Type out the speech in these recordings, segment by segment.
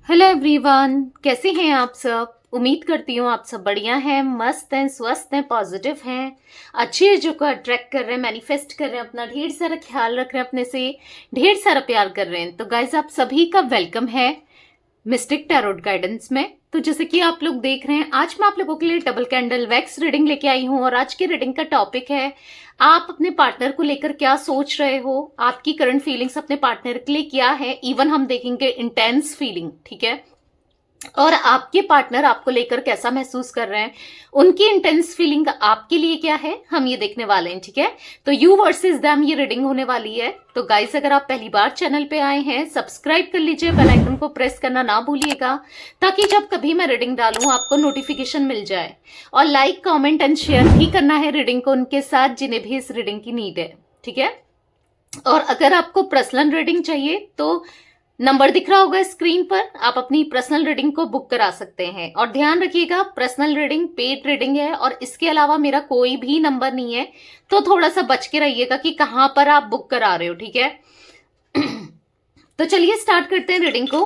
Hello everyone, कैसे हैं आप सब। उम्मीद करती हूँ आप सब बढ़िया हैं, मस्त हैं, स्वस्थ हैं, पॉजिटिव हैं, अच्छी चीज़ों को अट्रैक्ट कर रहे हैं, मैनिफेस्ट कर रहे हैं, अपना ढेर सारा ख्याल रख रहे हैं, अपने से ढेर सारा प्यार कर रहे हैं। तो गाइज आप सभी का वेलकम है मिस्टिक टैरोट गाइडेंस में। तो जैसे कि आप लोग देख रहे हैं, आज मैं आप लोगों के लिए डबल कैंडल वैक्स रीडिंग लेके आई हूँ और आज की रीडिंग का टॉपिक है आप अपने पार्टनर को लेकर क्या सोच रहे हो, आपकी करंट फीलिंग्स अपने पार्टनर के लिए क्या है। इवन हम देखेंगे इंटेंस फीलिंग, ठीक है, और आपके पार्टनर आपको लेकर कैसा महसूस कर रहे हैं, उनकी इंटेंस फीलिंग आपके लिए क्या है, हम ये देखने वाले हैं। ठीक है, तो यू वर्सेस देम ये रीडिंग होने वाली है। तो गाइस, अगर आप पहली बार चैनल पे आए हैं, सब्सक्राइब कर लीजिए, बेल आइकन को प्रेस करना ना भूलिएगा, ताकि जब कभी मैं रीडिंग डालूं आपको नोटिफिकेशन मिल जाए। और लाइक, कॉमेंट एंड शेयर भी करना है रीडिंग को उनके साथ जिन्हें भी इस रीडिंग की नीड है। ठीक है, और अगर आपको पर्सनल रीडिंग चाहिए तो नंबर दिख रहा होगा स्क्रीन पर, आप अपनी पर्सनल रीडिंग को बुक करा सकते हैं। और ध्यान रखिएगा, पर्सनल रीडिंग पेड रीडिंग है और इसके अलावा मेरा कोई भी नंबर नहीं है, तो थोड़ा सा बच के रहिएगा कि कहां पर आप बुक करा रहे हो। ठीक है, तो चलिए स्टार्ट करते हैं रीडिंग को।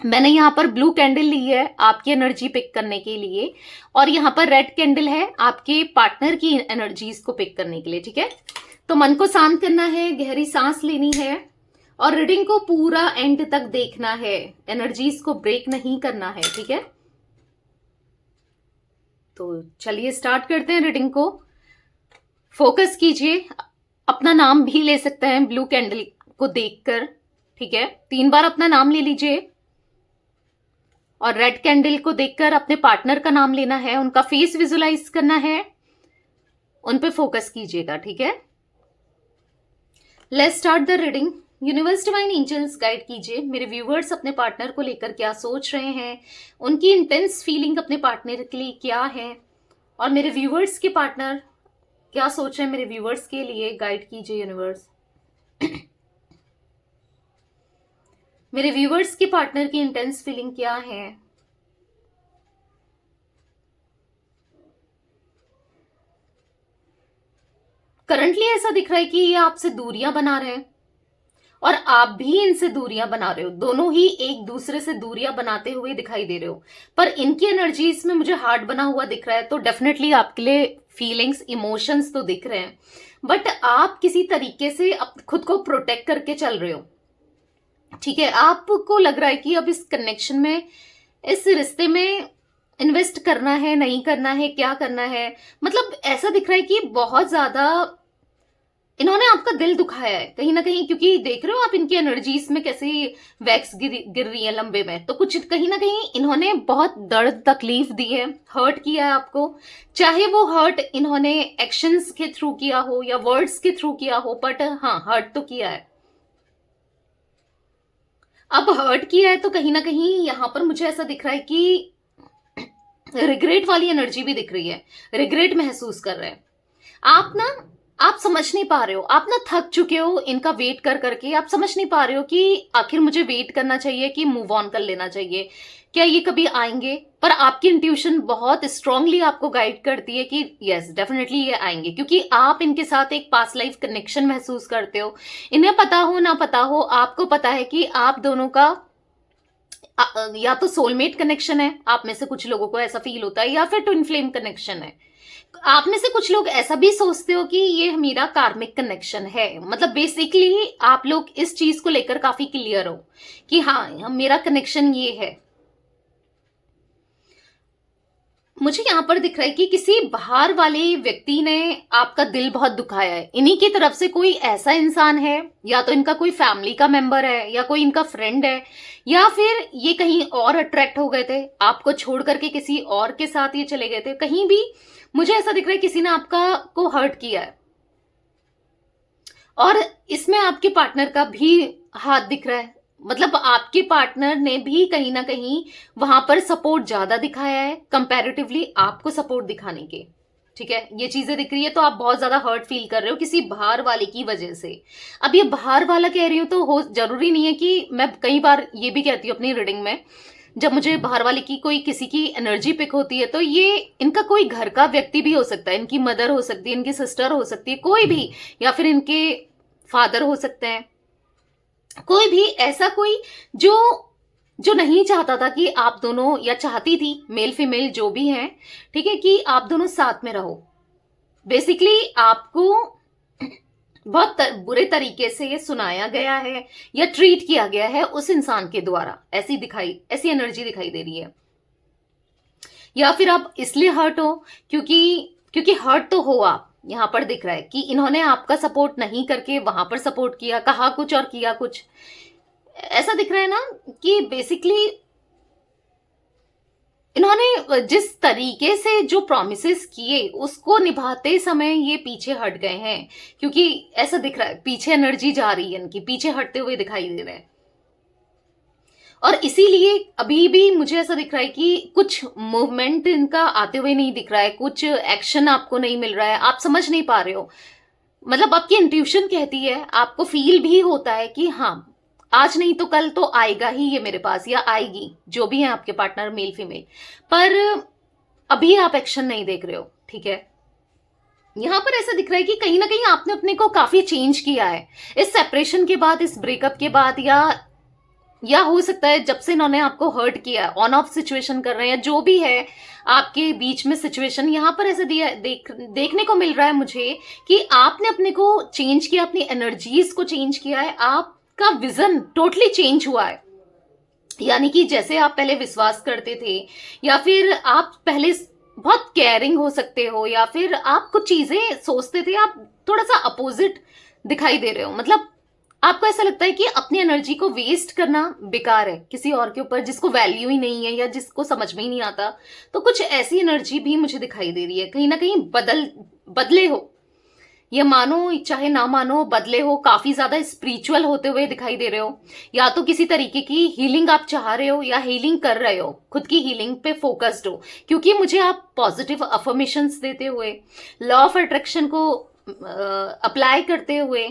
मैंने यहाँ पर ब्लू कैंडल ली है आपकी एनर्जी पिक करने के लिए, और यहाँ पर रेड कैंडल है आपके पार्टनर की एनर्जीज को पिक करने के लिए। ठीक है, तो मन को शांत करना है, गहरी सांस लेनी है और रीडिंग को पूरा एंड तक देखना है, एनर्जीज को ब्रेक नहीं करना है। ठीक है, तो चलिए स्टार्ट करते हैं रीडिंग को। फोकस कीजिए, अपना नाम भी ले सकते हैं ब्लू कैंडल को देखकर। ठीक है, 3 बार अपना नाम ले लीजिए और रेड कैंडल को देखकर अपने पार्टनर का नाम लेना है, उनका फेस विजुलाइज करना है, उन पे फोकस कीजिएगा। ठीक है, let's start the reading. Universe, divine angels guide कीजिए मेरे व्यूवर्स अपने पार्टनर को लेकर क्या सोच रहे हैं, उनकी इंटेंस फीलिंग अपने पार्टनर के लिए क्या है, और मेरे व्यूवर्स के पार्टनर क्या सोच रहे हैं मेरे व्यूवर्स के लिए। गाइड कीजिए यूनिवर्स, मेरे व्यूवर्स के पार्टनर की इंटेंस फीलिंग क्या है। करंटली ऐसा दिख रहा है कि ये आपसे दूरियां बना रहे हैं और आप भी इनसे दूरियां बना रहे हो, दोनों ही एक दूसरे से दूरियां बनाते हुए दिखाई दे रहे हो। पर इनकी एनर्जीज में मुझे हार्ट बना हुआ दिख रहा है, तो डेफिनेटली आपके लिए फीलिंग्स, इमोशंस तो दिख रहे हैं, बट आप किसी तरीके से खुद को प्रोटेक्ट करके चल रहे हो। ठीक है, आपको लग रहा है कि अब इस कनेक्शन में, इस रिश्ते में इन्वेस्ट करना है, नहीं करना है, क्या करना है। मतलब ऐसा दिख रहा है कि बहुत ज्यादा इन्होंने आपका दिल दुखाया है कहीं ना कहीं, क्योंकि देख रहे हो आप इनकी एनर्जीज में कैसे वैक्स गिर रही है लंबे में। तो कुछ कहीं ना कहीं इन्होंने बहुत दर्द तकलीफ दी है, हर्ट किया है आपको, चाहे वो हर्ट इन्होंने एक्शंस के थ्रू किया हो या वर्ड्स के थ्रू किया हो, बट हाँ, हर्ट तो किया है। अब हर्ट किया है तो कहीं ना कहीं यहां पर मुझे ऐसा दिख रहा है कि रिग्रेट वाली एनर्जी भी दिख रही है, रिग्रेट महसूस कर रहे हैं आप ना। आप समझ नहीं पा रहे हो, आप ना थक चुके हो इनका वेट कर करके, आप समझ नहीं पा रहे हो कि आखिर मुझे वेट करना चाहिए कि मूव ऑन कर लेना चाहिए, क्या ये कभी आएंगे। पर आपकी इंट्यूशन बहुत स्ट्रांगली आपको गाइड करती है कि यस, डेफिनेटली ये आएंगे, क्योंकि आप इनके साथ एक पास्ट लाइफ कनेक्शन महसूस करते हो। इन्हें पता हो ना पता हो, आपको पता है कि आप दोनों का या तो सोलमेट कनेक्शन है, आप में से कुछ लोगों को ऐसा फील होता है, या फिर ट्विन फ्लेम कनेक्शन है। आप में से कुछ लोग ऐसा भी सोचते हो कि ये मेरा कार्मिक कनेक्शन है। मतलब बेसिकली आप लोग इस चीज को लेकर काफी क्लियर हो कि हाँ, मेरा कनेक्शन ये है। मुझे यहां पर दिख रहा है कि किसी बाहर वाले व्यक्ति ने आपका दिल बहुत दुखाया है, इन्हीं की तरफ से कोई ऐसा इंसान है, या तो इनका कोई फैमिली का मेंबर है, या कोई इनका फ्रेंड है, या फिर ये कहीं और अट्रैक्ट हो गए थे, आपको छोड़ करके किसी और के साथ ये चले गए थे। कहीं भी मुझे ऐसा दिख रहा है किसी ने आपका को हर्ट किया है, और इसमें आपके पार्टनर का भी हाथ दिख रहा है। मतलब आपके पार्टनर ने भी कहीं ना कहीं वहां पर सपोर्ट ज्यादा दिखाया है कंपैरेटिवली आपको सपोर्ट दिखाने के। ठीक है, ये चीजें दिख रही है, तो आप बहुत ज्यादा हर्ट फील कर रहे हो किसी बाहर वाले की वजह से। अब ये बाहर वाला कह रही हूं तो हो जरूरी नहीं है कि, मैं कई बार ये भी कहती हूँ अपनी रीडिंग में, जब मुझे बाहर वाले की कोई किसी की एनर्जी पिक होती है, तो ये इनका कोई घर का व्यक्ति भी हो सकता है, इनकी मदर हो सकती है, इनकी सिस्टर हो सकती है, कोई भी, या फिर इनके फादर हो सकते हैं, कोई भी ऐसा कोई जो जो नहीं चाहता था कि आप दोनों, या चाहती थी, मेल फीमेल जो भी हैं, ठीक है, कि आप दोनों साथ में रहो। बेसिकली आपको बहुत बुरे तरीके से ये सुनाया गया है या ट्रीट किया गया है उस इंसान के द्वारा, ऐसी एनर्जी दिखाई दे रही है। या फिर आप इसलिए हर्ट हो क्योंकि क्योंकि हर्ट तो हो आप, यहां पर दिख रहा है कि इन्होंने आपका सपोर्ट नहीं करके वहां पर सपोर्ट किया, कहा कुछ और किया कुछ। ऐसा दिख रहा है ना कि बेसिकली इन्होंने जिस तरीके से जो प्रॉमिसेस किए उसको निभाते समय ये पीछे हट गए हैं, क्योंकि ऐसा दिख रहा है पीछे एनर्जी जा रही है इनकी, पीछे हटते हुए दिखाई दे रहे हैं। और इसीलिए अभी भी मुझे ऐसा दिख रहा है कि कुछ मूवमेंट इनका आते हुए नहीं दिख रहा है, कुछ एक्शन आपको नहीं मिल रहा है, आप समझ नहीं पा रहे हो। मतलब आपकी इंट्यूशन कहती है, आपको फील भी होता है कि हाँ आज नहीं तो कल तो आएगा ही ये मेरे पास, या आएगी, जो भी है आपके पार्टनर मेल फीमेल, पर अभी आप एक्शन नहीं देख रहे हो, ठीक है। यहां पर ऐसा दिख रहा है कि कहीं ना कहीं आपने अपने को काफी चेंज किया है इस सेपरेशन के बाद, इस ब्रेकअप के बाद, या हो सकता है जब से इन्होंने आपको हर्ट किया, ऑन ऑफ सिचुएशन कर रहे हैं, जो भी है आपके बीच में सिचुएशन। यहां पर ऐसा देखने को मिल रहा है मुझे कि आपने अपने को चेंज किया, अपनी एनर्जीज को चेंज किया है, आपका विजन टोटली चेंज हुआ है। यानी कि जैसे आप पहले विश्वास करते थे, या फिर आप पहले बहुत केयरिंग हो सकते हो, या फिर आप कुछ चीजें सोचते थे, आप थोड़ा सा अपोजिट दिखाई दे रहे हो। मतलब आपको ऐसा लगता है कि अपनी एनर्जी को वेस्ट करना बेकार है किसी और के ऊपर जिसको वैल्यू ही नहीं है या जिसको समझ में ही नहीं आता। तो कुछ ऐसी एनर्जी भी मुझे दिखाई दे रही है, कहीं ना कहीं बदले हो, ये मानो चाहे ना मानो, बदले हो, काफी ज्यादा स्पिरिचुअल होते हुए दिखाई दे रहे हो, या तो किसी तरीके की हीलिंग आप चाह रहे हो या हीलिंग कर रहे हो, खुद की हीलिंग पे फोकस्ड हो, क्योंकि मुझे आप पॉजिटिव अफर्मेशंस देते हुए, लॉ ऑफ अट्रैक्शन को अप्लाई करते हुए,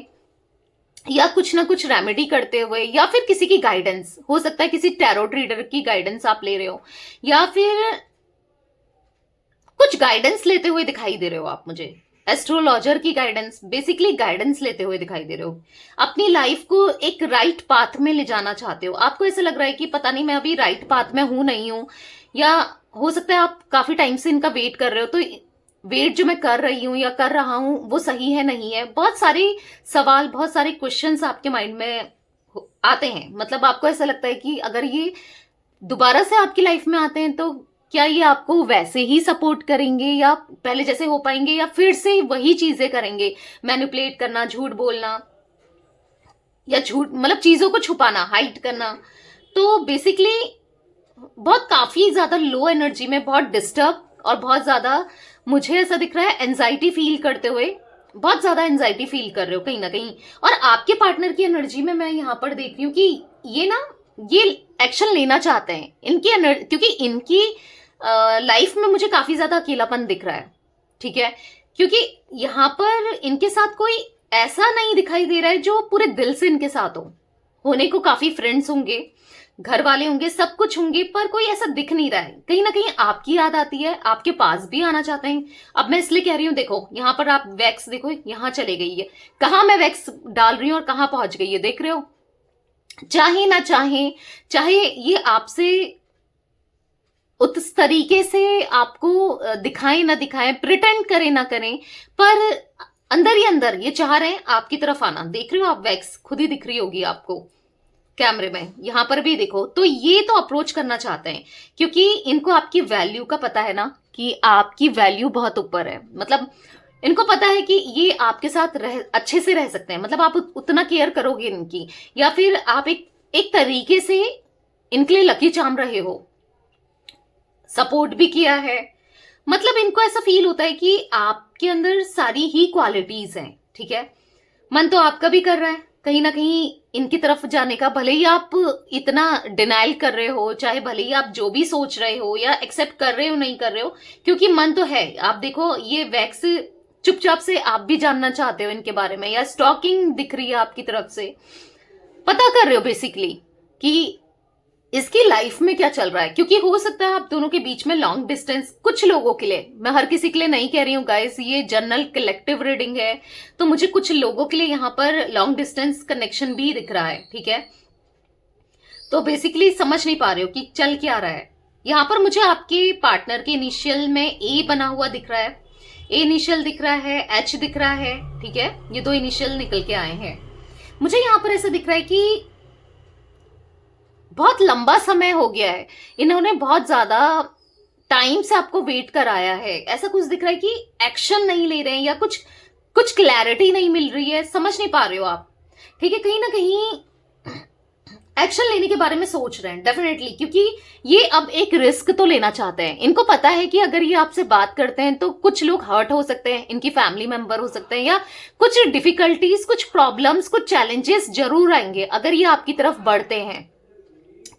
या कुछ ना कुछ रेमेडी करते हुए, या फिर किसी की गाइडेंस, हो सकता है किसी टैरोट रीडर की गाइडेंस आप ले रहे हो, या फिर कुछ गाइडेंस लेते हुए दिखाई दे रहे हो आप मुझे, एस्ट्रोलॉजर की गाइडेंस, बेसिकली गाइडेंस लेते हुए दिखाई दे रहे हो। अपनी लाइफ को एक राइट पाथ में ले जाना चाहते हो। आपको ऐसा लग रहा है कि पता नहीं मैं अभी राइट पाथ में हूं नहीं हूं, या हो सकता है आप काफी टाइम से इनका वेट कर रहे हो, तो वेट जो मैं कर रही हूं या कर रहा हूं वो सही है नहीं है, बहुत सारे सवाल, बहुत सारे क्वेश्चंस आपके माइंड में आते हैं। मतलब आपको ऐसा लगता है कि अगर ये दोबारा से आपकी लाइफ में आते हैं तो क्या ये आपको वैसे ही सपोर्ट करेंगे, या पहले जैसे हो पाएंगे, या फिर से वही चीजें करेंगे, मैनिपुलेट करना, झूठ बोलना, या झूठ मतलब चीजों को छुपाना, हाइड करना। तो बेसिकली बहुत काफी ज्यादा लो एनर्जी में, बहुत डिस्टर्ब, और बहुत ज्यादा मुझे ऐसा दिख रहा है एंजाइटी फील करते हुए, बहुत ज्यादा एंजाइटी फील कर रहे हो कहीं ना कहीं। और आपके पार्टनर की एनर्जी में मैं यहां पर देख रही हूँ कि ये एक्शन लेना चाहते हैं, क्योंकि इनकी लाइफ में मुझे काफी ज्यादा अकेलापन दिख रहा है, ठीक है। क्योंकि यहां पर इनके साथ कोई ऐसा नहीं दिखाई दे रहा है जो पूरे दिल से इनके साथ हो। होने को काफी फ्रेंड्स होंगे, घर वाले होंगे, सब कुछ होंगे, पर कोई ऐसा दिख नहीं रहा है। कहीं ना कहीं आपकी याद आती है, आपके पास भी आना चाहते हैं। अब मैं इसलिए कह रही हूँ, देखो यहाँ पर आप वैक्स देखो, यहाँ चले गई है, कहाँ मैं वैक्स डाल रही हूँ और कहाँ पहुंच गई है, देख रहे हो। चाहे ना चाहे, चाहे ये आपसे उस तरीके से आपको दिखाएं ना दिखाएं, प्रिटेंड करें ना करें, पर अंदर ही अंदर ये चाह रहे हैं आपकी तरफ आना। देख रहे हो आप, वैक्स खुद ही दिख रही होगी आपको कैमरे में, यहां पर भी देखो। तो ये तो अप्रोच करना चाहते हैं, क्योंकि इनको आपकी वैल्यू का पता है ना, कि आपकी वैल्यू बहुत ऊपर है। मतलब इनको पता है कि ये आपके साथ अच्छे से रह सकते हैं, मतलब आप उतना केयर करोगे इनकी, या फिर आप एक तरीके से इनके लिए लकी चार्म रहे हो, सपोर्ट भी किया है। मतलब इनको ऐसा फील होता है कि आपके अंदर सारी ही क्वालिटीज हैं, ठीक है। मन तो आपका भी कर रहा है कहीं ना कहीं इनकी तरफ जाने का, भले ही आप इतना डिनाइल कर रहे हो, चाहे भले ही आप जो भी सोच रहे हो या एक्सेप्ट कर रहे हो नहीं कर रहे हो, क्योंकि मन तो है। आप देखो, ये वैक्स चुपचाप से आप भी जानना चाहते हो इनके बारे में, या स्टॉकिंग दिख रही है आपकी तरफ से, पता कर रहे हो बेसिकली कि इसकी लाइफ में क्या चल रहा है। क्योंकि हो सकता है आप दोनों के बीच में लॉन्ग डिस्टेंस, कुछ लोगों के लिए, मैं हर किसी के लिए नहीं कह रही हूँ गाइस, ये जनरल कलेक्टिव रीडिंग है, तो मुझे कुछ लोगों के लिए यहाँ पर लॉन्ग डिस्टेंस कनेक्शन भी दिख रहा है, ठीक है। तो बेसिकली समझ नहीं पा रहे हो कि चल क्या रहा है। यहाँ पर मुझे आपके पार्टनर के इनिशियल में ए बना हुआ दिख रहा है, ए इनिशियल दिख रहा है, एच दिख रहा है, ठीक है, ये 2 इनिशियल निकल के आए हैं। मुझे यहाँ पर ऐसा दिख रहा है कि बहुत लंबा समय हो गया है, इन्होंने बहुत ज्यादा टाइम से आपको वेट कराया है, ऐसा कुछ दिख रहा है कि एक्शन नहीं ले रहे हैं या कुछ कुछ क्लैरिटी नहीं मिल रही है, समझ नहीं पा रहे हो आप, ठीक है। कहीं ना कहीं एक्शन लेने के बारे में सोच रहे हैं डेफिनेटली, क्योंकि ये अब एक रिस्क तो लेना चाहते हैं। इनको पता है कि अगर ये आपसे बात करते हैं तो कुछ लोग हर्ट हो सकते हैं, इनकी फैमिली मेंबर हो सकते हैं, या कुछ डिफिकल्टीज, कुछ प्रॉब्लम्स, कुछ चैलेंजेस जरूर आएंगे अगर ये आपकी तरफ बढ़ते हैं,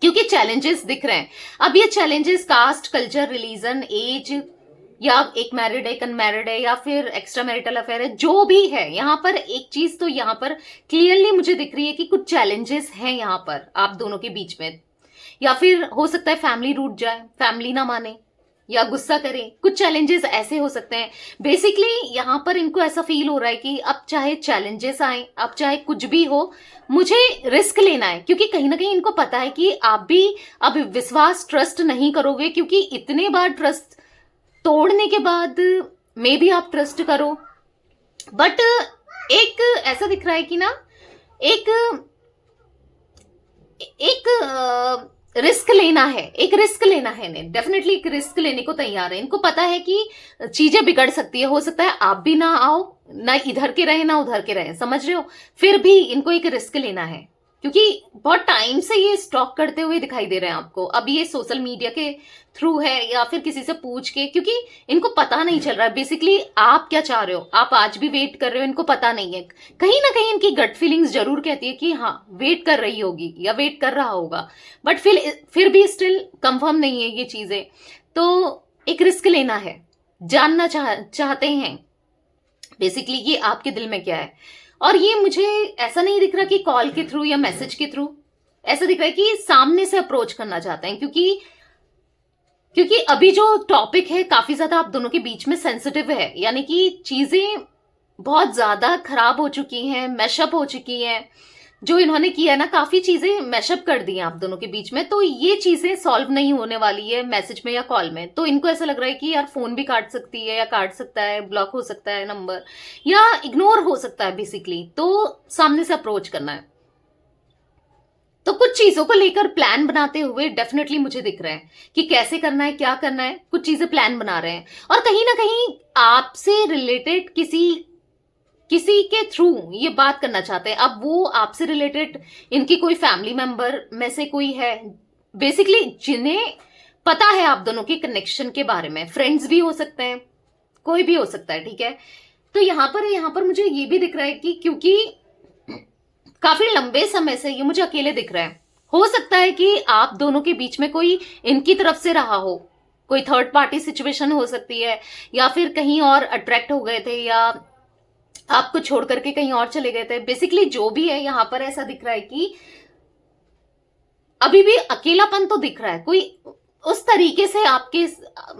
क्योंकि चैलेंजेस दिख रहे हैं। अब ये challenges caste, culture, religion, age, या एक मैरिड है, एक अनमैरिड है, या फिर एक्स्ट्रा मैरिटल अफेयर है, जो भी है, यहाँ पर एक चीज तो यहाँ पर क्लियरली मुझे दिख रही है कि कुछ चैलेंजेस हैं यहाँ पर आप दोनों के बीच में। या फिर हो सकता है फैमिली रूठ जाए, फैमिली ना माने या गुस्सा करे, कुछ चैलेंजेस ऐसे हो सकते हैं। बेसिकली यहाँ पर इनको ऐसा फील हो रहा है कि अब चाहे चैलेंजेस आए, अब चाहे कुछ भी हो, मुझे रिस्क लेना है, क्योंकि कहीं ना कहीं इनको पता है कि आप भी अब विश्वास, ट्रस्ट नहीं करोगे, क्योंकि इतने बार ट्रस्ट तोड़ने के बाद मे भी आप ट्रस्ट करो। बट एक ऐसा दिख रहा है कि ना एक एक रिस्क लेना है, एक रिस्क लेना है इन्हें, डेफिनेटली एक रिस्क लेने को तैयार है। इनको पता है कि चीजें बिगड़ सकती है, हो सकता है आप भी ना आओ, ना इधर के रहे ना उधर के रहे, समझ रहे हो, फिर भी इनको एक रिस्क लेना है, क्योंकि बहुत टाइम से ये स्टॉक करते हुए दिखाई दे रहे हैं आपको। अब ये सोशल मीडिया के थ्रू है या फिर किसी से पूछ के, क्योंकि इनको पता नहीं चल रहा है बेसिकली आप क्या चाह रहे हो। आप आज भी वेट कर रहे हो, इनको पता नहीं है, कहीं ना कहीं इनकी गट फीलिंग्स जरूर कहती है कि हाँ वेट कर रही होगी या वेट कर रहा होगा, बट फिर भी स्टिल कंफर्म नहीं है ये चीजें। तो एक रिस्क लेना है, जानना चाहते हैं बेसिकली ये आपके दिल में क्या है। और ये मुझे ऐसा नहीं दिख रहा कि कॉल के थ्रू या मैसेज के थ्रू, ऐसा दिख रहा है कि सामने से अप्रोच करना चाहते हैं, क्योंकि अभी जो टॉपिक है काफी ज्यादा आप दोनों के बीच में सेंसिटिव है, यानी कि चीजें बहुत ज्यादा खराब हो चुकी हैं, मैशअप हो चुकी हैं। जो इन्होंने किया है ना, काफी चीजें मैशअप कर दी हैं आप दोनों के बीच में, तो ये चीजें सॉल्व नहीं होने वाली है मैसेज में या कॉल में। तो इनको ऐसा लग रहा है कि यार फोन भी काट सकती है, या काट सकता है, ब्लॉक हो सकता है नंबर, या इग्नोर हो सकता है बेसिकली। तो सामने से अप्रोच करना है, तो कुछ चीजों को लेकर प्लान बनाते हुए डेफिनेटली मुझे दिख रहा है कि कैसे करना है, क्या करना है, कुछ चीजें प्लान बना रहे हैं। और कहीं ना कहीं आपसे रिलेटेड किसी के थ्रू ये बात करना चाहते हैं। अब वो आपसे रिलेटेड इनकी कोई फैमिली मेंबर में से कोई है बेसिकली, जिन्हें पता है आप दोनों के कनेक्शन के बारे में, फ्रेंड्स भी हो सकते हैं, कोई भी हो सकता है, ठीक है। तो यहाँ पर मुझे ये भी दिख रहा है कि क्योंकि काफी लंबे समय से ये मुझे अकेले दिख रहा है, हो सकता है कि आप दोनों के बीच में कोई इनकी तरफ से रहा हो, कोई थर्ड पार्टी सिचुएशन हो सकती है, या फिर कहीं और अट्रैक्ट हो गए थे, या आपको छोड़ करके कहीं और चले गए थे। बेसिकली जो भी है यहाँ पर ऐसा दिख रहा है कि अभी भी अकेलापन तो दिख रहा है, कोई उस तरीके से आपके,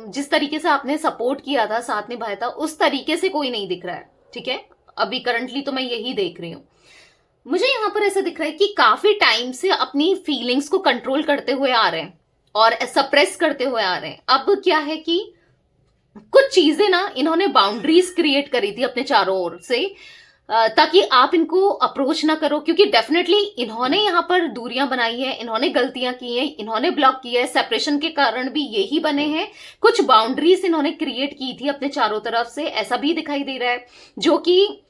जिस तरीके से आपने सपोर्ट किया था, साथ निभाया था, उस तरीके से कोई नहीं दिख रहा है, ठीक है। अभी करंटली तो मैं यही देख रही हूं। मुझे यहाँ पर ऐसा दिख रहा है कि काफी टाइम से अपनी फीलिंग्स को कंट्रोल करते हुए आ रहे हैं और सप्रेस करते हुए आ रहे हैं। अब क्या है कि कुछ चीजें ना इन्होंने बाउंड्रीज क्रिएट करी थी अपने चारों ओर से, ताकि आप इनको अप्रोच ना करो, क्योंकि डेफिनेटली इन्होंने यहाँ पर दूरियां बनाई है, इन्होंने गलतियां की हैं, इन्होंने ब्लॉक किया है, सेपरेशन के कारण भी यही बने हैं। कुछ बाउंड्रीज इन्होंने क्रिएट की थी अपने चारों तरफ से, ऐसा भी दिखाई दे रहा है, जो कि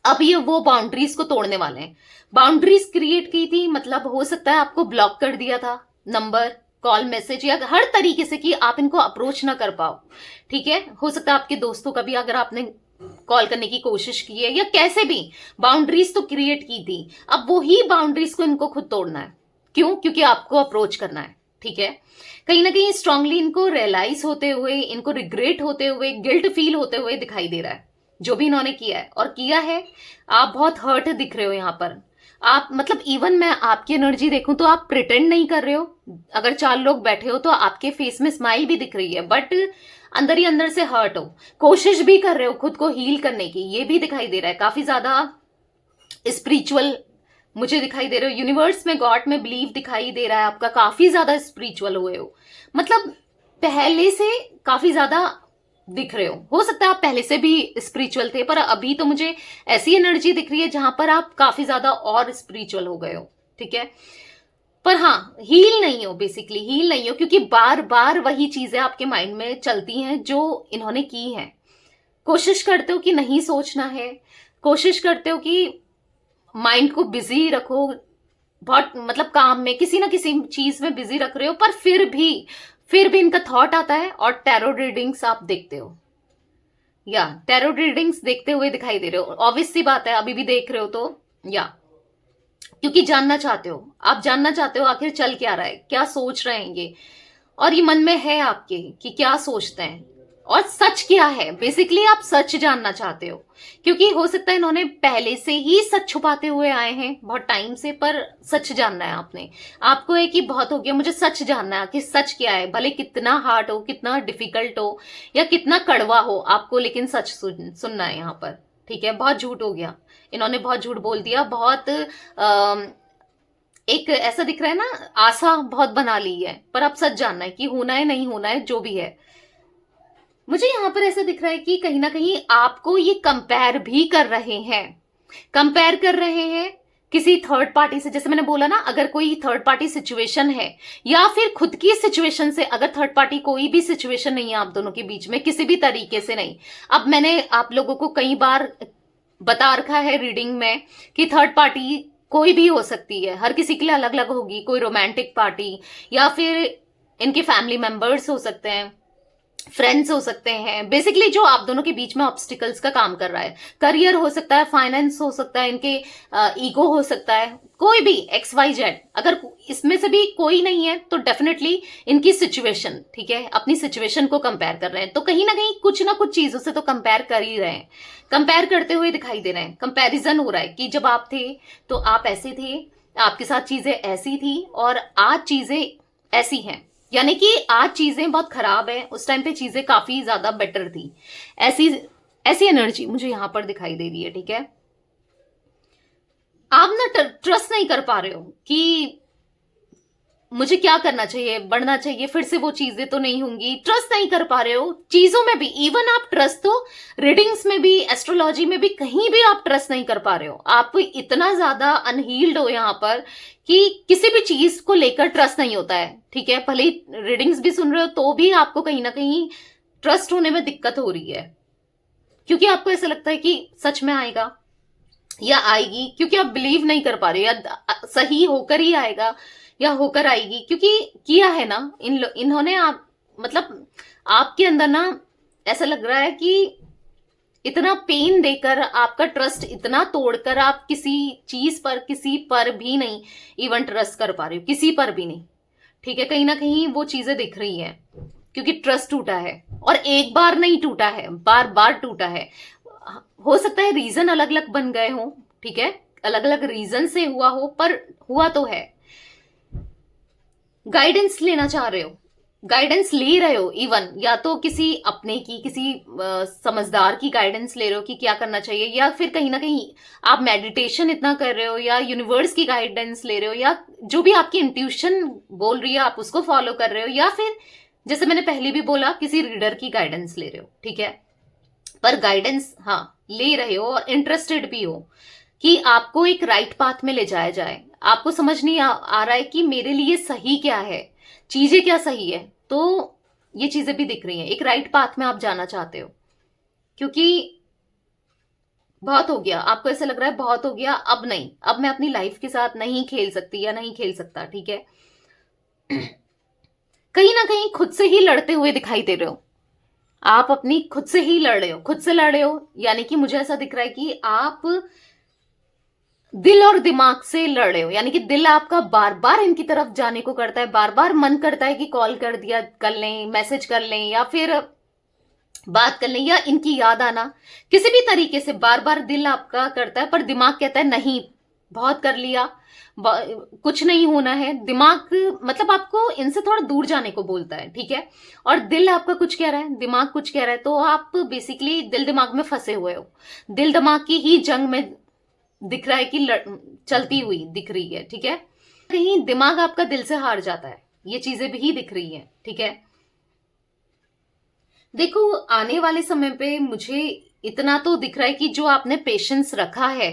अब ये वो बाउंड्रीज को तोड़ने वाले हैं। बाउंड्रीज क्रिएट की थी मतलब हो सकता है आपको ब्लॉक कर दिया था, नंबर, कॉल, मैसेज, या हर तरीके से कि आप इनको अप्रोच ना कर पाओ, ठीक है। हो सकता है आपके दोस्तों का भी अगर आपने कॉल करने की कोशिश की है, या कैसे भी बाउंड्रीज तो क्रिएट की थी, अब वही बाउंड्रीज को इनको खुद तोड़ना है। क्यों? क्योंकि आपको अप्रोच करना है, ठीक है। कहीं ना कहीं स्ट्रांगली इनको रियलाइज होते हुए, इनको रिग्रेट होते हुए, गिल्ट फील होते हुए दिखाई दे रहा है जो भी इन्होंने किया है। और किया है, आप बहुत हर्ट दिख रहे हो यहाँ पर। आप मतलब इवन मैं आपकी एनर्जी देखूं तो आप प्रिटेंड नहीं कर रहे हो। अगर 4 लोग बैठे हो तो आपके फेस में स्माइल भी दिख रही है, बट अंदर ही अंदर से हर्ट हो, कोशिश भी कर रहे हो खुद को हील करने की, ये भी दिखाई दे रहा है। काफी ज्यादा स्पिरिचुअल मुझे दिखाई दे रहे हो, यूनिवर्स में, गॉड में बिलीव दिखाई दे रहा है आपका, काफी ज्यादा स्पिरिचुअल हुए हो, मतलब पहले से काफी ज्यादा दिख रहे हो सकता है आप पहले से भी स्पिरिचुअल थे, पर अभी तो मुझे ऐसी एनर्जी दिख रही है जहां पर आप काफी ज्यादा और स्पिरिचुअल हो गए हो, ठीक है। पर हाँ, हील नहीं हो, बेसिकली हील नहीं हो, क्योंकि बार बार वही चीजें आपके माइंड में चलती हैं जो इन्होंने की हैं। कोशिश करते हो कि नहीं सोचना है, कोशिश करते हो कि माइंड को बिजी रखो, बहुत मतलब काम में किसी ना किसी चीज में बिजी रख रहे हो, पर फिर भी इनका थॉट आता है और टैरो रीडिंग्स आप देखते हो, या टैरो रीडिंग्स देखते हुए दिखाई दे रहे हो। ऑब्वियस सी बात है, अभी भी देख रहे हो तो, या क्योंकि जानना चाहते हो, आप जानना चाहते हो आखिर चल क्या रहा है, क्या सोच रहे हैं ये, और ये मन में है आपके कि क्या सोचते हैं और सच क्या है। बेसिकली आप सच जानना चाहते हो, क्योंकि हो सकता है इन्होंने पहले से ही सच छुपाते हुए आए हैं बहुत टाइम से, पर सच जानना है आपने, आपको है कि बहुत हो गया, मुझे सच जानना है कि सच क्या है, भले कितना हार्ड हो, कितना डिफिकल्ट हो, या कितना कड़वा हो आपको, लेकिन सच सुनना है यहाँ पर, ठीक है। बहुत झूठ हो गया, इन्होंने बहुत झूठ बोल दिया, बहुत एक ऐसा दिख रहा है ना, आशा बहुत बना ली है, पर अब सच जानना है कि होना है नहीं होना है, जो भी है। मुझे यहां पर ऐसा दिख रहा है कि कहीं ना कहीं आपको ये कंपेयर भी कर रहे हैं, कंपेयर कर रहे हैं किसी थर्ड पार्टी से। जैसे मैंने बोला ना, अगर कोई थर्ड पार्टी सिचुएशन है, या फिर खुद की सिचुएशन से, अगर थर्ड पार्टी कोई भी सिचुएशन नहीं है आप दोनों के बीच में, किसी भी तरीके से नहीं। अब मैंने आप लोगों को कई बार बता रखा है रीडिंग में कि थर्ड पार्टी कोई भी हो सकती है, हर किसी के लिए अलग अलग होगी, कोई रोमांटिक पार्टी, या फिर इनके फैमिली मेंबर्स हो सकते हैं, फ्रेंड्स हो सकते हैं, बेसिकली जो आप दोनों के बीच में ऑब्स्टिकल्स का काम कर रहा है। करियर हो सकता है, फाइनेंस हो सकता है, इनके ईगो हो सकता है, कोई भी XYZ। अगर इसमें से भी कोई नहीं है तो डेफिनेटली इनकी सिचुएशन, ठीक है, अपनी सिचुएशन को कंपेयर कर रहे हैं, तो कहीं ना कुछ चीजों से तो कंपेयर कर ही रहे हैं, कंपेयर करते हुए दिखाई दे रहे हैं। कंपेरिजन हो रहा है कि जब आप थे तो आप ऐसे थे, आपके साथ चीजें ऐसी थी, और आज चीजें ऐसी हैं, यानी कि आज चीजें बहुत खराब है, उस टाइम पे चीजें काफी ज्यादा बेटर थी। ऐसी ऐसी एनर्जी मुझे यहां पर दिखाई दे रही है, ठीक है। आप ना ट्रस्ट नहीं कर पा रहे हो कि मुझे क्या करना चाहिए, बढ़ना चाहिए, फिर से वो चीजें तो नहीं होंगी, ट्रस्ट नहीं कर पा रहे हो चीजों में भी। इवन आप ट्रस्ट तो रीडिंग्स में भी, एस्ट्रोलॉजी में भी, कहीं भी आप ट्रस्ट नहीं कर पा रहे हो। आप इतना ज्यादा अनहील्ड हो यहाँ पर कि किसी भी चीज को लेकर ट्रस्ट नहीं होता है, ठीक है। भले रीडिंग्स भी सुन रहे हो तो भी आपको कहीं ना कहीं ट्रस्ट होने में दिक्कत हो रही है, क्योंकि आपको ऐसा लगता है कि सच में आएगा या आएगी, क्योंकि आप बिलीव नहीं कर पा रहे, या सही होकर ही आएगा या होकर आएगी, क्योंकि किया है ना इन्होंने, आप मतलब आपके अंदर ना ऐसा लग रहा है कि इतना पेन देकर, आपका ट्रस्ट इतना तोड़कर, आप किसी चीज पर, किसी पर भी नहीं इवन ट्रस्ट कर पा रहे हो, किसी पर भी नहीं, ठीक है। कहीं ना कहीं वो चीजें दिख रही हैं, क्योंकि ट्रस्ट टूटा है, और एक बार नहीं टूटा है, बार बार टूटा है। हो सकता है रीजन अलग अलग बन गए हो, ठीक है, अलग अलग रीजन से हुआ हो, पर हुआ तो है। गाइडेंस लेना चाह रहे हो, गाइडेंस ले रहे हो, इवन या तो किसी अपने की, किसी समझदार की गाइडेंस ले रहे हो कि क्या करना चाहिए, या फिर कहीं ना कहीं आप मेडिटेशन इतना कर रहे हो, या यूनिवर्स की गाइडेंस ले रहे हो, या जो भी आपकी इंट्यूशन बोल रही है आप उसको फॉलो कर रहे हो, या फिर जैसे मैंने पहले भी बोला किसी रीडर की गाइडेंस ले रहे हो, ठीक है। पर गाइडेंस हाँ ले रहे हो, और इंटरेस्टेड भी हो कि आपको एक राइट पाथ में ले जाया जाए। आपको समझ नहीं आ रहा है कि मेरे लिए सही क्या है, चीजें क्या सही है, तो ये चीजें भी दिख रही हैं, एक राइट पाथ में आप जाना चाहते हो, क्योंकि बहुत हो गया, आपको ऐसा लग रहा है बहुत हो गया, अब नहीं, अब मैं अपनी लाइफ के साथ नहीं खेल सकती या नहीं खेल सकता, ठीक है। कहीं ना कहीं खुद से ही लड़ते हुए दिखाई दे रहे हो, आप अपनी खुद से ही लड़ रहे हो, खुद से लड़ रहे हो, यानी कि मुझे ऐसा दिख रहा है कि आप दिल और दिमाग से लड़ रहे हो, यानी कि दिल आपका बार बार इनकी तरफ जाने को करता है, बार बार मन करता है कि कॉल कर दिया कर लें, मैसेज कर लें, या फिर बात कर लें, या इनकी याद आना, किसी भी तरीके से बार बार दिल आपका करता है, पर दिमाग कहता है नहीं, बहुत कर लिया, कुछ नहीं होना है। दिमाग मतलब आपको इनसे थोड़ा दूर जाने को बोलता है, ठीक है, और दिल आपका कुछ कह रहा है, दिमाग कुछ कह रहा है, तो आप बेसिकली दिल दिमाग में फंसे हुए हो, दिल दिमाग की ही जंग में दिख रहा है कि चलती हुई दिख रही है, ठीक है। कहीं दिमाग आपका दिल से हार जाता है, ये चीजें भी दिख रही हैं, ठीक है। देखो आने वाले समय पे मुझे इतना तो दिख रहा है कि जो आपने पेशेंस रखा है,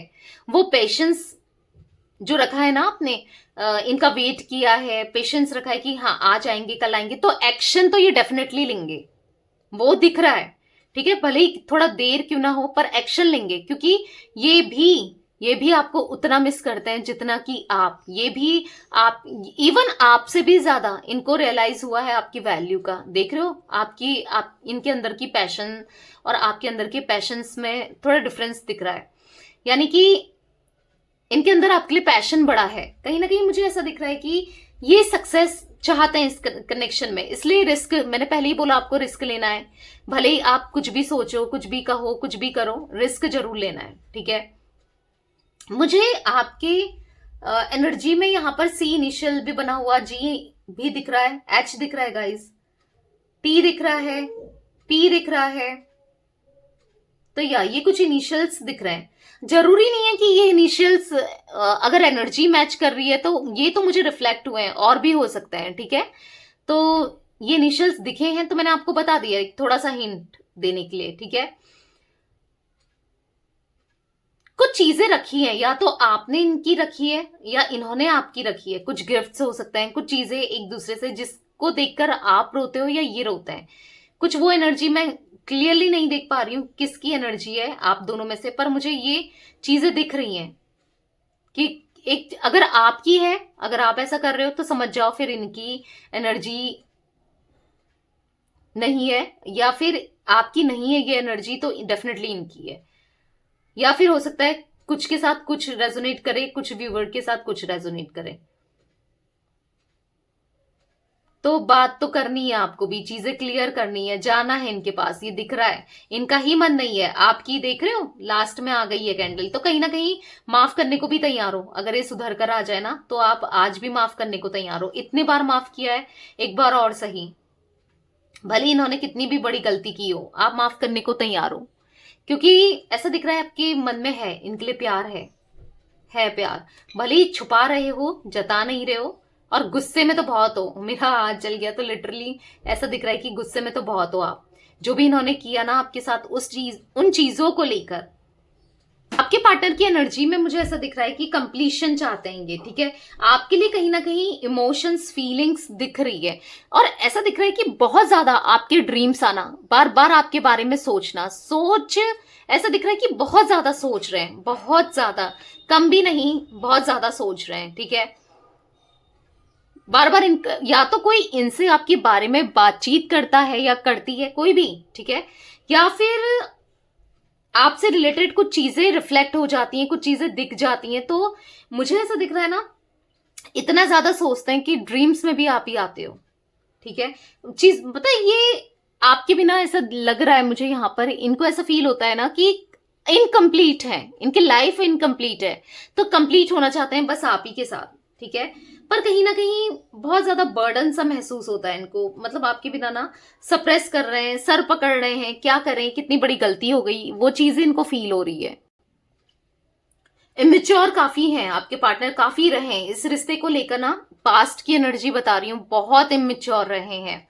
वो पेशेंस जो रखा है ना आपने, इनका वेट किया है, पेशेंस रखा है कि हाँ आज आएंगे कल आएंगे, तो एक्शन तो ये डेफिनेटली लेंगे, वो दिख रहा है, ठीक है। भले ही थोड़ा देर क्यों ना हो, पर एक्शन लेंगे, क्योंकि ये भी आपको उतना मिस करते हैं जितना कि आप, ये भी आप, इवन आपसे भी ज्यादा इनको रियलाइज हुआ है आपकी वैल्यू का। देख रहे हो आप इनके अंदर की पैशन और आपके अंदर के पैशंस में थोड़ा डिफरेंस दिख रहा है, यानी कि इनके अंदर आपके लिए पैशन बड़ा है। कहीं ना कहीं मुझे ऐसा दिख रहा है कि ये सक्सेस चाहते हैं इस कनेक्शन में, इसलिए रिस्क, मैंने पहले ही बोला आपको रिस्क लेना है। भले ही आप कुछ भी सोचो, कुछ भी कहो, कुछ भी करो, रिस्क जरूर लेना है, ठीक है। मुझे आपके एनर्जी में यहाँ पर सी इनिशियल भी बना हुआ, जी भी दिख रहा है, एच दिख रहा है गाइस, टी दिख रहा है, पी दिख रहा है, तो ये कुछ इनिशियल्स दिख रहे हैं। जरूरी नहीं है कि ये इनिशियल्स अगर एनर्जी मैच कर रही है तो ये तो मुझे रिफ्लेक्ट हुए हैं, और भी हो सकते हैं, ठीक है। तो ये इनिशियल्स दिखे हैं तो मैंने आपको बता दिया, थोड़ा सा हिंट देने के लिए, ठीक है। कुछ चीजें रखी हैं, या तो आपने इनकी रखी है या इन्होंने आपकी रखी है। कुछ गिफ्ट्स हो सकते हैं, कुछ चीजें एक दूसरे से जिसको देखकर आप रोते हो या ये रोते हैं, कुछ वो एनर्जी मैं क्लियरली नहीं देख पा रही हूँ किसकी एनर्जी है आप दोनों में से, पर मुझे ये चीजें दिख रही हैं कि एक अगर आपकी है, अगर आप ऐसा कर रहे हो तो समझ जाओ फिर इनकी एनर्जी नहीं है, या फिर आपकी नहीं है ये एनर्जी तो डेफिनेटली इनकी है। या फिर हो सकता है कुछ के साथ कुछ रेजोनेट करे, कुछ व्यूवर के साथ कुछ रेजोनेट करे। तो बात तो करनी है आपको भी, चीजें क्लियर करनी है, जाना है इनके पास, ये दिख रहा है इनका ही मन नहीं है आपकी। देख रहे हो लास्ट में आ गई है कैंडल, तो कहीं ना कहीं माफ करने को भी तैयार हो। अगर ये सुधर कर आ जाए ना तो आप आज भी माफ करने को तैयार हो। इतने बार माफ किया है, एक बार और सही, भले इन्होंने कितनी भी बड़ी गलती की हो, आप माफ करने को तैयार हो, क्योंकि ऐसा दिख रहा है आपके मन में है इनके लिए प्यार है प्यार। भले ही छुपा रहे हो, जता नहीं रहे हो, और गुस्से में तो बहुत हो। मेरा हाथ जल गया तो लिटरली ऐसा दिख रहा है कि गुस्से में तो बहुत हो आप, जो भी इन्होंने किया ना आपके साथ, उन चीजों को लेकर। आपके पार्टनर की एनर्जी में मुझे ऐसा दिख रहा है कि कंप्लीशन चाहते हैं ये, ठीक है। आपके लिए कहीं ना कहीं इमोशंस, फीलिंग्स दिख रही है, और ऐसा दिख रहा है कि बहुत ज्यादा आपके ड्रीम्स आना, बार बार आपके बारे में सोचना, ऐसा दिख रहा है कि बहुत ज्यादा सोच रहे हैं, बहुत ज्यादा, कम भी नहीं, बहुत ज्यादा सोच रहे हैं, ठीक है। बार बार या तो कोई इनसे आपके बारे में बातचीत करता है या करती है, कोई भी, ठीक है, या फिर आपसे रिलेटेड कुछ चीजें रिफ्लेक्ट हो जाती हैं, कुछ चीजें दिख जाती हैं। तो मुझे ऐसा दिख रहा है ना, इतना ज्यादा सोचते हैं कि ड्रीम्स में भी आप ही आते हो, ठीक है। चीज पता है, ये आपके बिना ऐसा लग रहा है मुझे, यहाँ पर इनको ऐसा फील होता है ना कि इनकम्प्लीट है, इनकी लाइफ इनकम्प्लीट है, तो कंप्लीट होना चाहते हैं बस आप ही के साथ, ठीक है। पर कहीं ना कहीं बहुत ज्यादा बर्डन सा महसूस होता है इनको, मतलब आपके बिना ना सप्रेस कर रहे हैं, सर पकड़ रहे हैं, क्या करें, कितनी बड़ी गलती हो गई, वो चीजें इनको फील हो रही है। इमेच्योर काफी हैं आपके पार्टनर, काफी रहे हैं इस रिश्ते को लेकर ना, पास्ट की एनर्जी बता रही हूँ, बहुत इमेच्योर रहे हैं।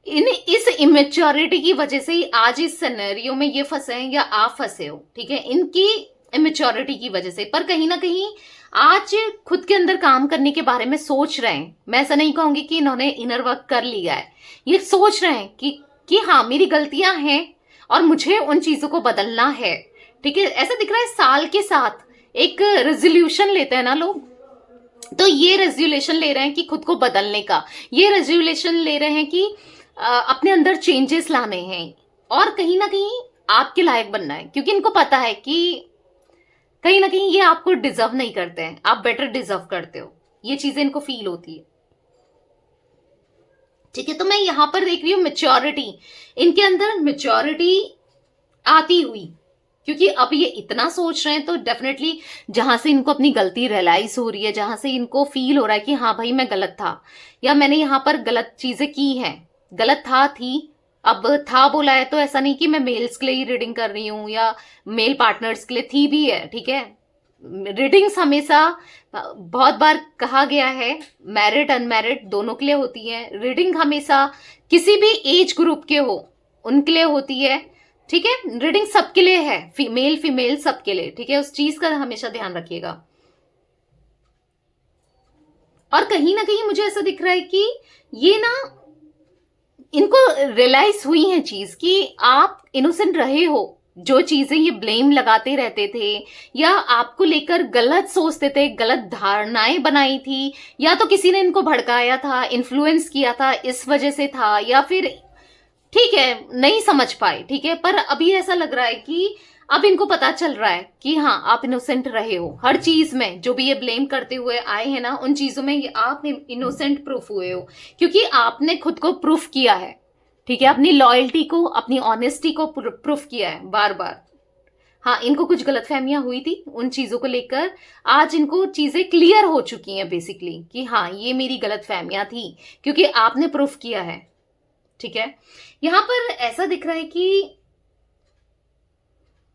इस इमेच्योरिटी की वजह से ही आज इस सिनेरियो में ये फंसे हैं या आप फंसे हो, ठीक है, इनकी इमेच्योरिटी की वजह से। पर कहीं ना कहीं आज खुद के अंदर काम करने के बारे में सोच रहे हैं। मैं ऐसा नहीं कहूंगी कि इन्होंने इनर वर्क कर लिया है, ये सोच रहे हैं कि हाँ मेरी गलतियां हैं और मुझे उन चीजों को बदलना है, ठीक है। ऐसा दिख रहा है साल के साथ एक रेजोल्यूशन लेते हैं ना लोग, तो ये रेजोल्यूशन ले रहे हैं कि खुद को बदलने का, ये रेजोल्यूशन ले रहे हैं कि अपने अंदर चेंजेस लाने हैं, और कहीं ना कहीं आपके लायक बनना है, क्योंकि इनको पता है कि कहीं ना कहीं ये आपको डिजर्व नहीं करते हैं, आप बेटर डिजर्व करते हो, ये चीजें इनको फील होती है, ठीक है। तो मैं यहां पर देख रही हूँ मेच्योरिटी, इनके अंदर मेच्योरिटी आती हुई, क्योंकि अब ये इतना सोच रहे हैं, तो डेफिनेटली जहां से इनको अपनी गलती रियलाइज हो रही है, जहां से इनको फील हो रहा है कि हाँ भाई मैं गलत था, या मैंने यहां पर गलत चीजें की हैं, गलत थी, अब था बोला है तो ऐसा नहीं कि मैं मेल्स के लिए ही रीडिंग कर रही हूँ या मेल पार्टनर्स के लिए थी भी है, ठीक है। रीडिंग्स हमेशा बहुत बार कहा गया है मैरिड अनमैरिड दोनों के लिए होती है। रीडिंग हमेशा किसी भी एज ग्रुप के हो उनके लिए होती है, ठीक है। रीडिंग सबके लिए है, फीमेल फीमेल सबके लिए, ठीक है। उस चीज का हमेशा ध्यान रखिएगा। और कहीं ना कहीं मुझे ऐसा दिख रहा है कि ये ना इनको रियलाइज हुई है चीज कि आप इनोसेंट रहे हो। जो चीजें ये ब्लेम लगाते रहते थे या आपको लेकर गलत सोचते थे, गलत धारणाएं बनाई थी, या तो किसी ने इनको भड़काया था, इन्फ्लुएंस किया था, इस वजह से था, या फिर ठीक है नहीं समझ पाए, ठीक है। पर अभी ऐसा लग रहा है कि अब इनको पता चल रहा है कि हाँ आप इनोसेंट रहे हो हर चीज में। जो भी ये ब्लेम करते हुए आए हैं ना उन चीजों में ये आप इनोसेंट प्रूफ हुए हो, क्योंकि आपने खुद को प्रूफ किया है, ठीक है। अपनी लॉयल्टी को, अपनी ऑनेस्टी को प्रूफ किया है बार बार। हाँ, इनको कुछ गलतफहमियां हुई थी उन चीजों को लेकर, आज इनको चीजें क्लियर हो चुकी हैं बेसिकली कि हाँ ये मेरी गलतफहमियां थी, क्योंकि आपने प्रूफ किया है, ठीक है। यहां पर ऐसा दिख रहा है कि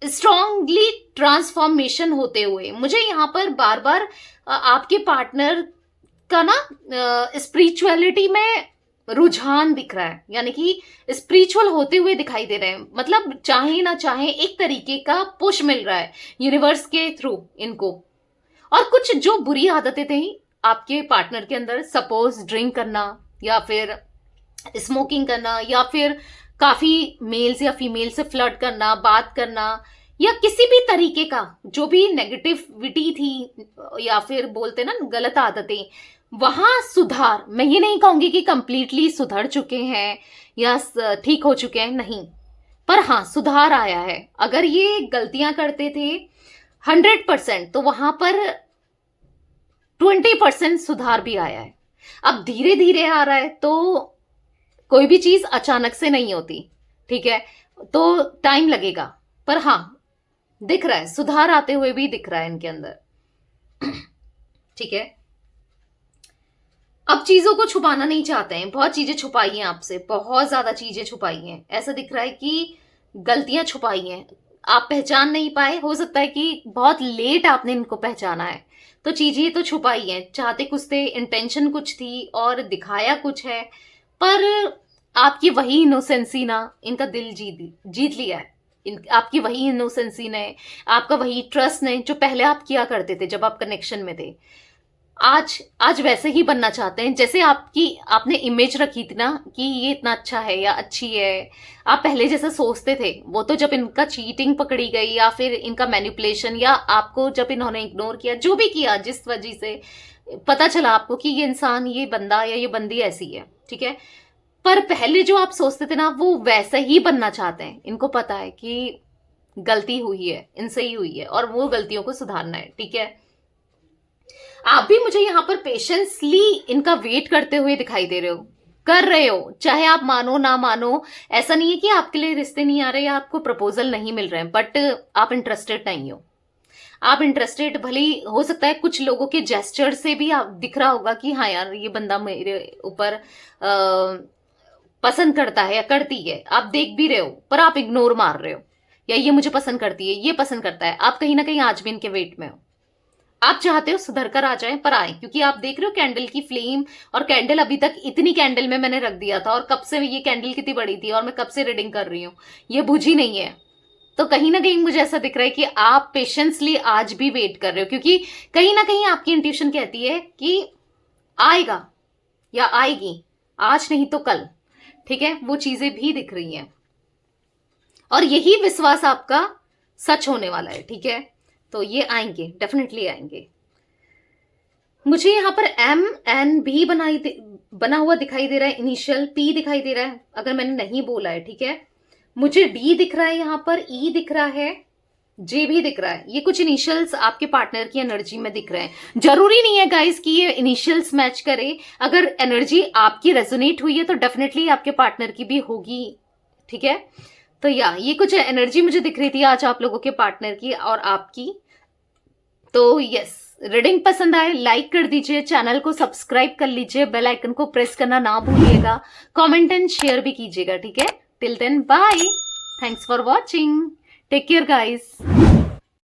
स्ट्रांगली ट्रांसफॉर्मेशन होते हुए मुझे यहां पर बार बार आपके पार्टनर का ना स्पिरिचुअलिटी में रुझान दिख रहा है, यानी कि स्पिरिचुअल होते हुए दिखाई दे रहे हैं। मतलब चाहे ना चाहे एक तरीके का पुश मिल रहा है यूनिवर्स के थ्रू इनको। और कुछ जो बुरी आदतें थी आपके पार्टनर के अंदर, सपोज ड्रिंक करना या फिर स्मोकिंग करना या फिर काफी मेल्स या फीमेल से फ्लर्ट करना, बात करना, या किसी भी तरीके का जो भी नेगेटिविटी थी या फिर बोलते ना गलत आदतें, वहां सुधार। मैं ये नहीं कहूंगी कि कंप्लीटली सुधर चुके हैं या ठीक हो चुके हैं, नहीं, पर हाँ सुधार आया है। अगर ये गलतियां करते थे 100%, तो वहां पर 20% सुधार भी आया है। अब धीरे धीरे आ रहा है, तो कोई भी चीज अचानक से नहीं होती, ठीक है, तो टाइम लगेगा। पर हाँ दिख रहा है, सुधार आते हुए भी दिख रहा है इनके अंदर, ठीक है। अब चीजों को छुपाना नहीं चाहते हैं, बहुत चीजें छुपाई हैं आपसे, बहुत ज्यादा चीजें छुपाई हैं। ऐसा दिख रहा है कि गलतियां छुपाई हैं, आप पहचान नहीं पाए। हो सकता है कि बहुत लेट आपने इनको पहचाना है, तो चीजें तो छुपाई हैं। चाहते कुछ थे, इंटेंशन कुछ थी और दिखाया कुछ है, पर आपकी वही इनोसेंसी ना इनका दिल जीत लिया है। आपकी वही इनोसेंसी ने, आपका वही ट्रस्ट ने, जो पहले आप किया करते थे जब आप कनेक्शन में थे, आज वैसे ही बनना चाहते हैं जैसे आपने इमेज रखी थी ना कि ये इतना अच्छा है या अच्छी है। आप पहले जैसा सोचते थे, वो तो जब इनका चीटिंग पकड़ी गई या फिर इनका मैनिपुलेशन, या आपको जब इन्होंने इग्नोर किया, जो भी किया, जिस वजह से पता चला आपको कि ये इंसान, ये बंदा या ये बंदी ऐसी है, ठीक है। पर पहले जो आप सोचते थे ना वो वैसा ही बनना चाहते हैं। इनको पता है कि गलती हुई है, इनसे ही हुई है, और वो गलतियों को सुधारना है, ठीक है। आप भी मुझे यहाँ पर पेशेंसली इनका वेट करते हुए दिखाई दे रहे हो, कर रहे हो, चाहे आप मानो ना मानो। ऐसा नहीं है कि आपके लिए रिश्ते नहीं आ रहे या आपको प्रपोजल नहीं मिल रहे हैं, बट आप इंटरेस्टेड नहीं हो। आप इंटरेस्टेड भले ही हो सकता है, कुछ लोगों के जेस्चर से भी आप दिख रहा होगा कि हाँ यार ये बंदा मेरे ऊपर पसंद करता है या करती है, आप देख भी रहे हो, पर आप इग्नोर मार रहे हो। या ये मुझे पसंद करती है, ये पसंद करता है, आप कहीं ना कहीं आज भी इनके वेट में हो। आप चाहते हो सुधर कर आ जाए, पर आए, क्योंकि आप देख रहे हो कैंडल की फ्लेम, और कैंडल अभी तक इतनी कैंडल में मैंने रख दिया था, और कब से ये कैंडल कितनी बड़ी थी और मैं कब से रीडिंग कर रही हूँ, ये बुझी नहीं है। तो कहीं ना कहीं मुझे ऐसा दिख रहा है कि आप पेशेंसली आज भी वेट कर रहे हो, क्योंकि कहीं ना कहीं आपकी इंट्यूशन कहती है कि आएगा या आएगी, आज नहीं तो कल, ठीक है। वो चीजें भी दिख रही हैं, और यही विश्वास आपका सच होने वाला है, ठीक है। तो ये आएंगे, डेफिनेटली आएंगे। मुझे यहाँ पर MNB बना हुआ दिखाई दे रहा है, इनिशियल P दिखाई दे रहा है, अगर मैंने नहीं बोला है, ठीक है। मुझे D दिख रहा है, यहाँ पर E दिख रहा है, J भी दिख रहा है। ये कुछ इनिशियल्स आपके पार्टनर की एनर्जी में दिख रहे हैं। जरूरी नहीं है गाइस कि ये इनिशियल्स मैच करे, अगर एनर्जी आपकी रेजोनेट हुई है तो डेफिनेटली आपके पार्टनर की भी होगी, ठीक है। तो ये कुछ एनर्जी मुझे दिख रही थी आज आप लोगों के पार्टनर की और आपकी। तो यस, रीडिंग पसंद आए लाइक कर दीजिए, चैनल को सब्सक्राइब कर लीजिए, बेल आइकन को प्रेस करना ना भूलिएगा, कमेंट एंड शेयर भी कीजिएगा, ठीक है। Till then bye, thanks for watching, take care guys.